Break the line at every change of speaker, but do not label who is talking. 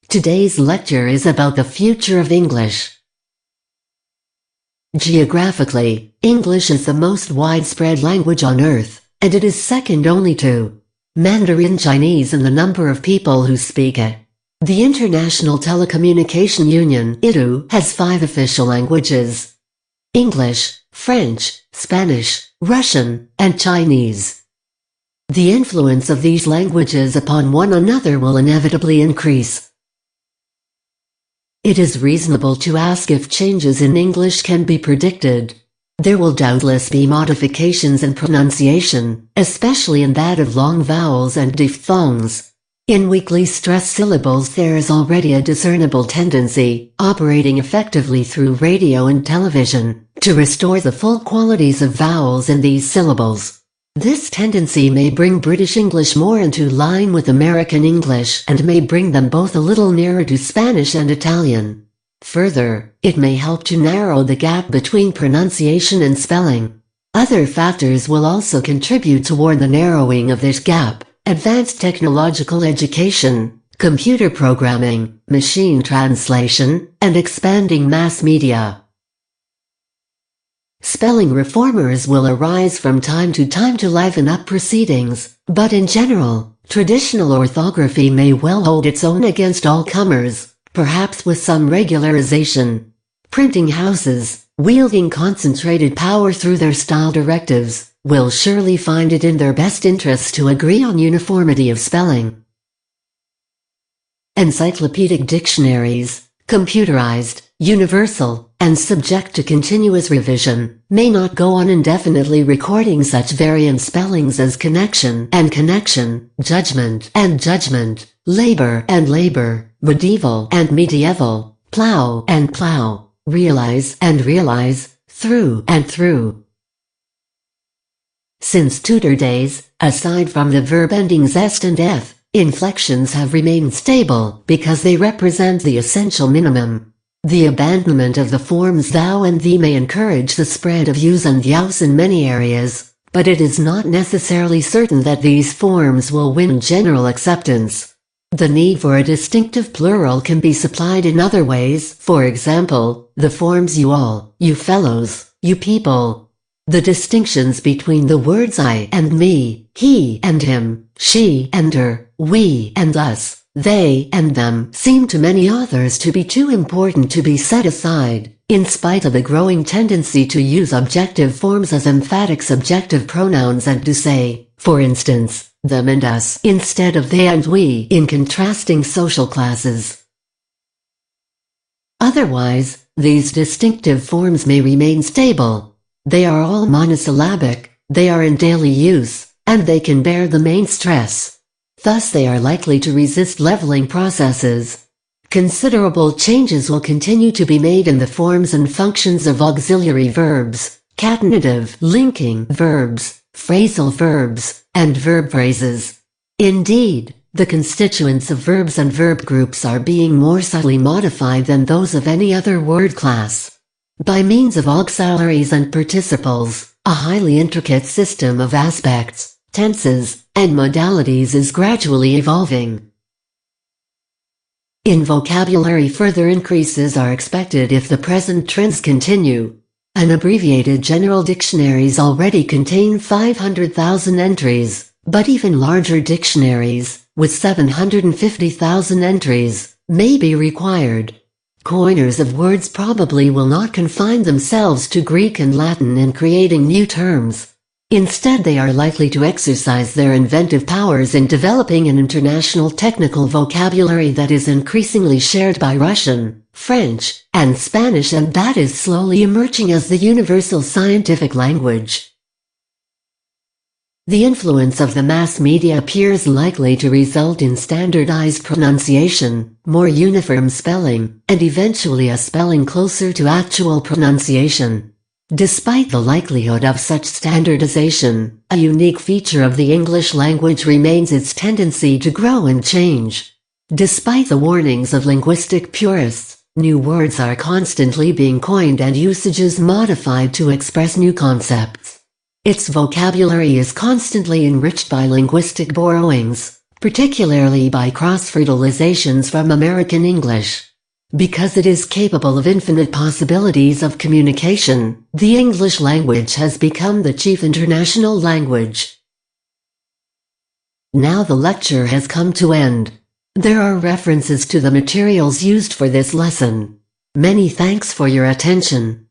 Today's lecture is about the future of English. Geographically, English is the most widespread language on Earth, and it is second only to Mandarin Chinese in the number of people who speak it. The International Telecommunication Union (ITU) has 5 official languages: English, French, Spanish, Russian, and Chinese. The influence of these languages upon one another will inevitably increase. It is reasonable to ask if changes in English can be predicted. There will doubtless be modifications in pronunciation, especially in that of long vowels and diphthongs. In weakly stressed syllables there is already a discernible tendency, operating effectively through radio and television, to restore the full qualities of vowels in these syllables. This tendency may bring British English more into line with American English and may bring them both a little nearer to Spanish and Italian. Further, it may help to narrow the gap between pronunciation and spelling. Other factors will also contribute toward the narrowing of this gap: advanced technological education, computer programming, machine translation, and expanding mass media. Spelling reformers will arise from time to liven up proceedings, but in general, traditional orthography may well hold its own against all comers, perhaps with some regularization. Printing houses, wielding concentrated power through their style directives, will surely find it in their best interest to agree on uniformity of spelling. Encyclopedic dictionaries, computerized, universal, and subject to continuous revision, may not go on indefinitely recording such variant spellings as connection and connection, judgment and judgment, labor and labor, medieval and medieval, plow and plow, realize and realize, through and through. Since Tudor days, aside from the verb endings est and f, inflections have remained stable because they represent the essential minimum. The abandonment of the forms thou and thee may encourage the spread of yous and yous in many areas, but it is not necessarily certain that these forms will win general acceptance. The need for a distinctive plural can be supplied in other ways, for example, the forms you all, you fellows, you people. The distinctions between the words I and me, he and him, she and her, we and us, they and them seem to many authors to be too important to be set aside, in spite of the growing tendency to use objective forms as emphatic subjective pronouns and to say, for instance, them and us instead of they and we in contrasting social classes. Otherwise, these distinctive forms may remain stable. They are all monosyllabic, they are in daily use, and they can bear the main stress. Thus they are likely to resist leveling processes. Considerable changes will continue to be made in the forms and functions of auxiliary verbs, catenative linking verbs, phrasal verbs, and verb phrases. Indeed, the constituents of verbs and verb groups are being more subtly modified than those of any other word class. By means of auxiliaries and participles, a highly intricate system of aspects, tenses, and modalities is gradually evolving. In vocabulary, further increases are expected if the present trends continue. Unabbreviated general dictionaries already contain 500,000 entries, but even larger dictionaries, with 750,000 entries, may be required. Coiners of words probably will not confine themselves to Greek and Latin in creating new terms. Instead, they are likely to exercise their inventive powers in developing an international technical vocabulary that is increasingly shared by Russian, French, and Spanish, and that is slowly emerging as the universal scientific language. The influence of the mass media appears likely to result in standardized pronunciation, more uniform spelling, and eventually a spelling closer to actual pronunciation. Despite the likelihood of such standardization, a unique feature of the English language remains its tendency to grow and change. Despite the warnings of linguistic purists, new words are constantly being coined and usages modified to express new concepts. Its vocabulary is constantly enriched by linguistic borrowings, particularly by cross-fertilizations from American English. Because it is capable of infinite possibilities of communication, the English language has become the chief international language. Now the lecture has come to end. There are references to the materials used for this lesson. Many thanks for your attention.